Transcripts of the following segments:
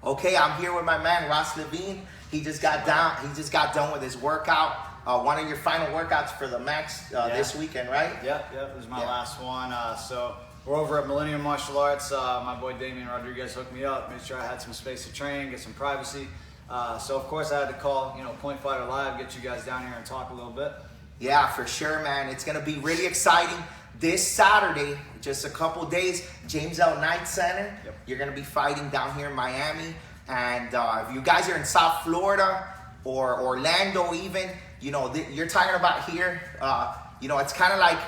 Okay, I'm here with my man Ross Levine. He just got done with his workout. One of your final workouts for the Max this weekend, right? Yep. This is my last one. So we're over at Millennium Martial Arts. My boy Damian Rodriguez hooked me up, made sure I had some space to train, get some privacy. So of course I had to call, Point Fighter Live, get you guys down here and talk a little bit. Yeah, for sure, man. It's gonna be really exciting. This Saturday, just a couple days, James L. Knight Center. Yep. You're gonna be fighting down here in Miami. And if you guys are in South Florida or Orlando even, you're talking about here, it's kind of like,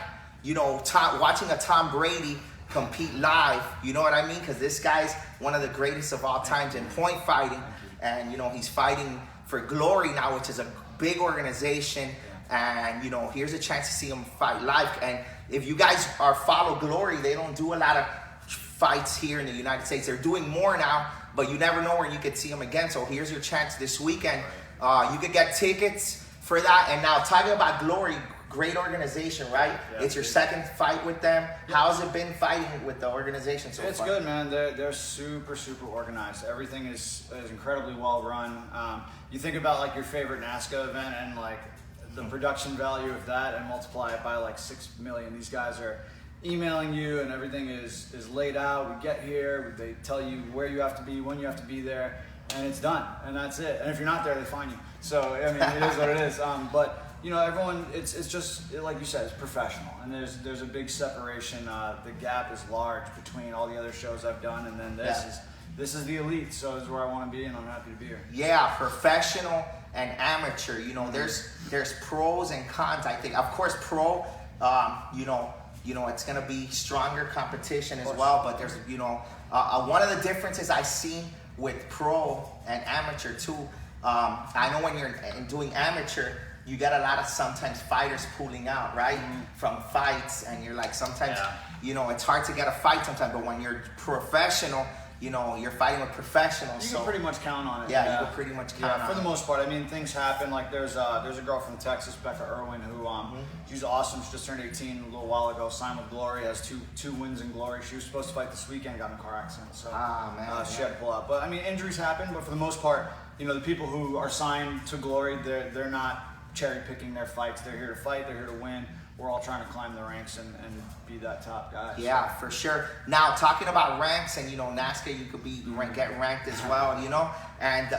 watching a Tom Brady compete live, you know what I mean? Because this guy's one of the greatest of all times in point fighting. And, he's fighting for Glory now, which is a big organization. And, here's a chance to see him fight live. And if you guys follow Glory, they don't do a lot of fights here in the United States. They're doing more now, but you never know where you could see them again. So here's your chance this weekend. You could get tickets for that. And now talking about Glory, great organization, right? Yeah, it's your second fight with them. How's it been fighting with the organization so far? It's good, man. They're super organized. Everything is incredibly well run. You think about like your favorite NASCAR event and like the production value of that and multiply it by like 6 million. These guys are emailing you and everything is laid out. We get here, they tell you where you have to be, when you have to be there, and it's done, and that's it. And if you're not there, they fine you. So I mean, it is what it is. But everyone, it's just like you said, it's professional, and there's a big separation. The gap is large between all the other shows I've done, and then this is the elite. So this is where I want to be, and I'm happy to be here. Yeah, professional and amateur. There's pros and cons. I think, of course, pro. It's gonna be stronger competition as well. But there's, one of the differences I've seen with pro and amateur too. I know when you're doing amateur, you get a lot of sometimes fighters pulling out, right, from fights, and you're like sometimes, it's hard to get a fight sometimes. But when you're professional, you're fighting with professionals. You can pretty much count on it. Yeah, you can pretty much count on it. For the most part. I mean, things happen. Like there's a girl from Texas, Becca Irwin, who she's awesome. She just turned 18 a little while ago. Signed with Glory, has two wins in Glory. She was supposed to fight this weekend, got in a car accident, so she had to pull out. But I mean, injuries happen. But for the most part, the people who are signed to Glory, they're not cherry picking their fights. They're here to fight. They're here to win. We're all trying to climb the ranks and be that top guy. Yeah, for sure. Now, talking about ranks and, NASCAR, you could get ranked as well, And,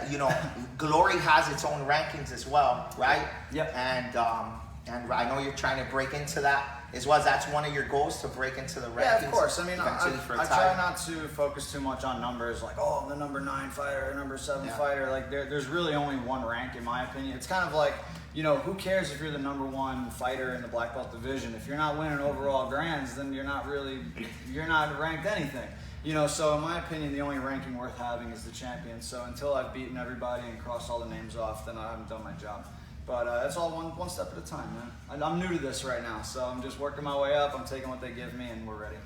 Glory has its own rankings as well, right? Yep. And I know you're trying to break into that as well. That's one of your goals, to break into the rankings. Yeah, of course. I mean, I try not to focus too much on numbers like, I'm the number 9 fighter, number 7 fighter. Like, there's really only one rank, in my opinion. It's kind of like, who cares if you're the number 1 fighter in the black belt division? If you're not winning overall grands, then you're not ranked anything. So in my opinion, the only ranking worth having is the champion. So until I've beaten everybody and crossed all the names off, then I haven't done my job. But that's all one step at a time, man. I'm new to this right now, so I'm just working my way up. I'm taking what they give me, and we're ready.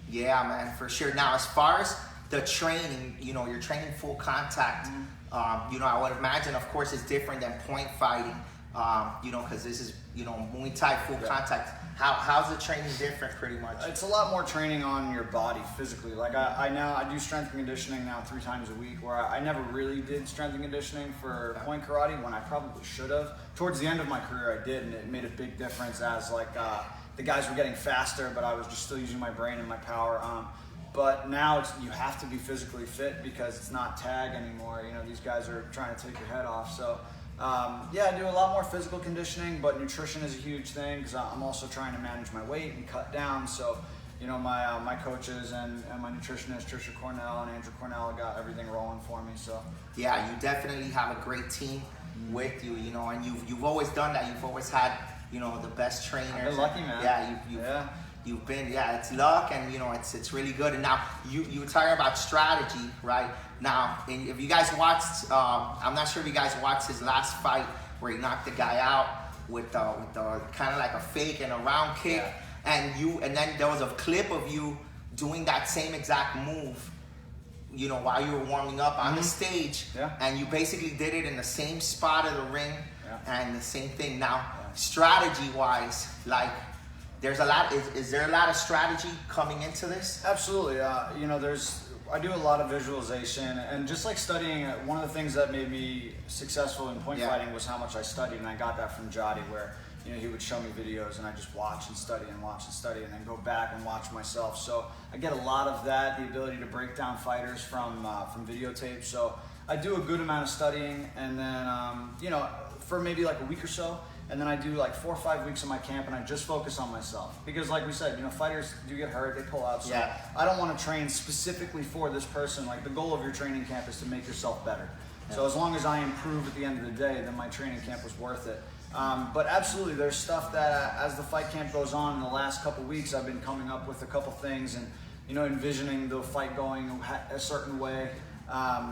Yeah, man, for sure. Now, as far as the training, you're training full contact. I would imagine, of course, it's different than point fighting. Because this is, Muay Thai full contact. How's the training different, pretty much? It's a lot more training on your body physically. Like I do strength and conditioning now 3 times a week, where I never really did strength and conditioning for point karate when I probably should have. Towards the end of my career, I did, and it made a big difference as like the guys were getting faster, but I was just still using my brain and my power. But now you have to be physically fit because it's not tag anymore. These guys are trying to take your head off. So. I do a lot more physical conditioning, but nutrition is a huge thing because I'm also trying to manage my weight and cut down. So, my coaches and my nutritionist, Trisha Cornell and Andrew Cornell, got everything rolling for me. So, yeah, you definitely have a great team with you, and you've always done that. You've always had, the best trainers. I've been lucky, man. You've been, it's luck, and it's really good. And now you were talking about strategy, right? Now, if you guys watched, I'm not sure if you guys watched his last fight where he knocked the guy out with the kind of like a fake and a round kick, and then there was a clip of you doing that same exact move, while you were warming up on the stage, and you basically did it in the same spot of the ring, and the same thing. Now, strategy-wise, like. There's a lot. Is there a lot of strategy coming into this? Absolutely. I do a lot of visualization, and just like studying, one of the things that made me successful in point fighting was how much I studied, and I got that from Jody, where he would show me videos and I just watch and study and watch and study and then go back and watch myself. So I get a lot of that, the ability to break down fighters from videotape. So I do a good amount of studying, and then for maybe like a week or so, and then I do like 4 or 5 weeks of my camp, and I just focus on myself. Because like we said, fighters do get hurt, they pull out. So I don't want to train specifically for this person. Like, the goal of your training camp is to make yourself better. So as long as I improve at the end of the day, then my training camp was worth it. But absolutely, there's stuff that as the fight camp goes on in the last couple weeks, I've been coming up with a couple things and envisioning the fight going a certain way,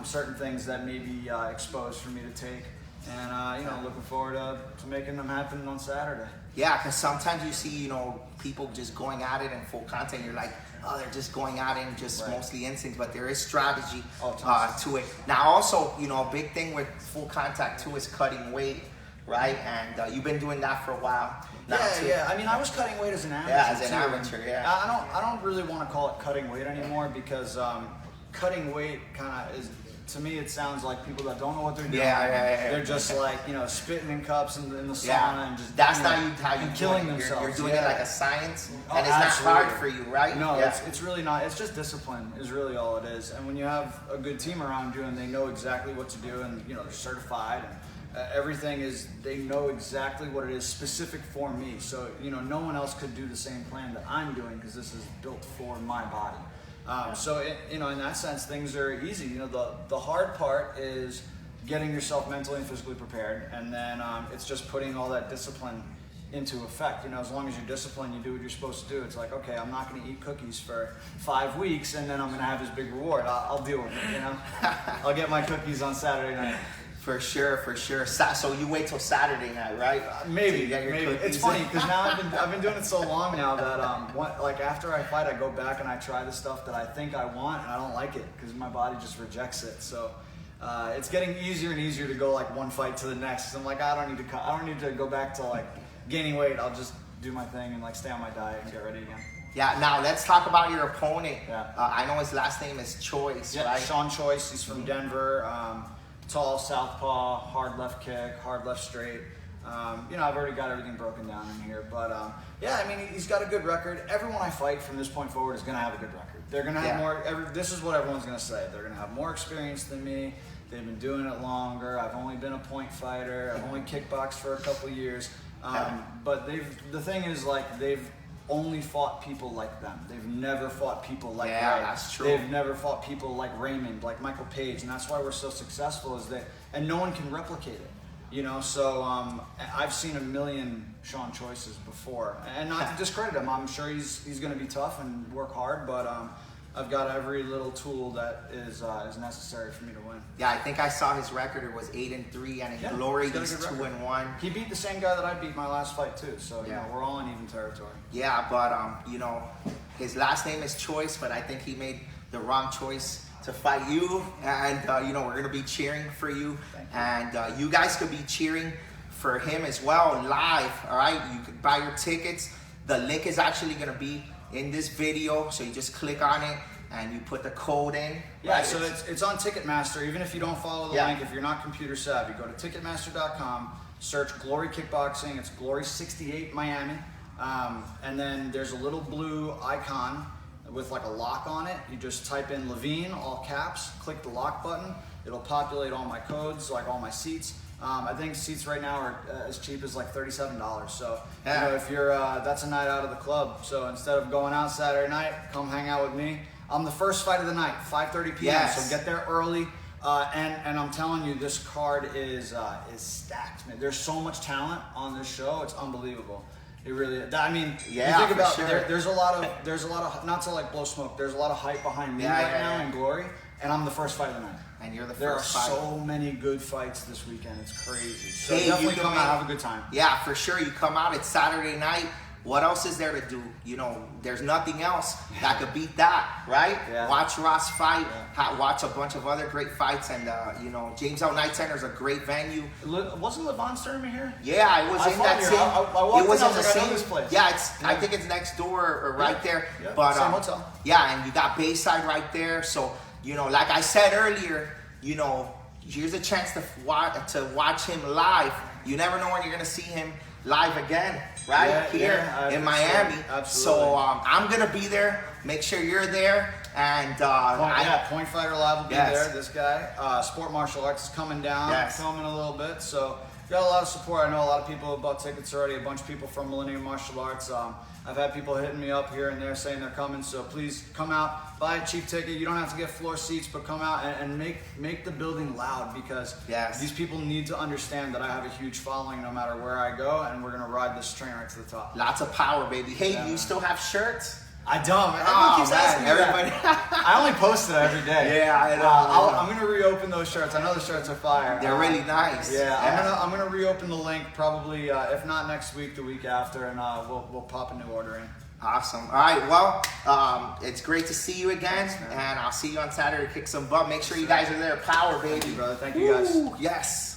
certain things that may be exposed for me to take. And looking forward to making them happen on Saturday. Yeah, because sometimes you see, people just going at it in full contact. You're like, oh, they're just going at it and just mostly instincts, but there is strategy to it. Now, also, a big thing with full contact too is cutting weight, right? And you've been doing that for a while now too. Yeah. I mean, I was cutting weight as an amateur. Yeah, as an amateur. I don't really want to call it cutting weight anymore, because cutting weight kind of is. To me, it sounds like people that don't know what they're doing. They're just like, spitting in cups in the sauna and just. That's not how you killing themselves. You're doing it like a science, and it's not hard for you, right? No, it's really not. It's just discipline is really all it is. And when you have a good team around you and they know exactly what to do, and they're certified, and everything is, they know exactly what it is specific for me. So no one else could do the same plan that I'm doing, because this is built for my body. So in that sense, things are easy. The hard part is getting yourself mentally and physically prepared, and then it's just putting all that discipline into effect. As long as you're disciplined, you do what you're supposed to do. It's like, okay, I'm not going to eat cookies for 5 weeks, and then I'm going to have this big reward. I'll deal with it. I'll get my cookies on Saturday night. For sure. So you wait till Saturday night, right? Maybe. It's funny, because now I've been doing it so long now that after I fight, I go back and I try the stuff that I think I want, and I don't like it because my body just rejects it. So it's getting easier and easier to go like one fight to the next. So I'm like, I don't need to go back to like gaining weight. I'll just do my thing and like stay on my diet and get ready again. Yeah, now let's talk about your opponent. I know his last name is Choice, right? Sean Choice. He's from Denver. Tall southpaw, hard left kick, hard left straight. I've already got everything broken down in here, but he's got a good record. Everyone I fight from this point forward is going to have a good record. They're going to have more. This is what everyone's going to say. They're going to have more experience than me. They've been doing it longer. I've only been a point fighter. I've only kickboxed for a couple years. But the thing is, like, they've only fought people like them. They've never fought people like Ray. That's true. They've never fought people like Raymond, like Michael Page, and that's why we're so successful. And no one can replicate it. So I've seen a million Sean Choices before, and not to discredit him. I'm sure he's going to be tough and work hard, but I've got every little tool that is necessary for me to win. Yeah, I think I saw his record. It was 8-3, and in Glory he's 2-1. He beat the same guy that I beat my last fight too. So we're all in even territory. Yeah, but his last name is Choice, but I think he made the wrong choice to fight you, and we're gonna be cheering for you, and you guys could be cheering for him as well live. All right, you could buy your tickets. The link is actually gonna be in this video, so you just click on it and you put the code in. Yeah, right? So it's on Ticketmaster. Even if you don't follow the link, if you're not computer savvy, go to Ticketmaster.com, search Glory Kickboxing. It's Glory 68 Miami, and then there's a little blue icon with like a lock on it. You just type in Levine, all caps, click the lock button. It'll populate all my codes, like all my seats. I think seats right now are as cheap as like $37. So if you're, that's a night out of the club. So instead of going out Saturday night, come hang out with me. I'm the first fight of the night, 5:30 p.m. So get there early. And I'm telling you, this card is stacked, man. There's so much talent on this show. It's unbelievable. It really. You think about there's a lot of not to like blow smoke. There's a lot of hype behind me right now in Glory, and I'm the first fight of the night. And you're the There are first fighter. so many good fights this weekend. It's crazy. So definitely come out, have a good time. Yeah, for sure. You come out. It's Saturday night. What else is there to do? There's nothing else that could beat that, right? Yeah. Watch Ross fight. Watch a bunch of other great fights, and James L. Knight Center is a great venue. Wasn't Levine's tournament here? Yeah, I was in that same. I was like, I know this place. Yeah, I think it's next door or right there. Yeah. But same hotel. Yeah, and you got Bayside right there. So you know, like I said earlier, you know, here's a chance to watch him live. You never know when you're gonna see him live again, right? Here in Miami. Absolutely. So I'm gonna be there. Make sure you're there. And Point Fighter Live will be there. This guy, Sport Martial Arts is coming down, filming a little bit. So got a lot of support. I know a lot of people have bought tickets already. A bunch of people from Millennium Martial Arts. I've had people hitting me up here and there saying they're coming. So please come out, buy a cheap ticket. You don't have to get floor seats, but come out and make the building loud, because these people need to understand that I have a huge following no matter where I go, and we're gonna ride this train right to the top. Lots of power, baby. Hey, do you still have shirts? I don't. Everyone keeps asking me that. I only post it every day. Yeah, I know. I'm gonna reopen those shirts. I know the shirts are fire. They're really nice. I'm gonna reopen the link probably if not next week, the week after, and we'll pop a new order in. Awesome. All right. Well, it's great to see you again, and I'll see you on Saturday to kick some butt. Make sure you guys are there. Power, baby. Thank you, brother. Thank you, guys. Yes.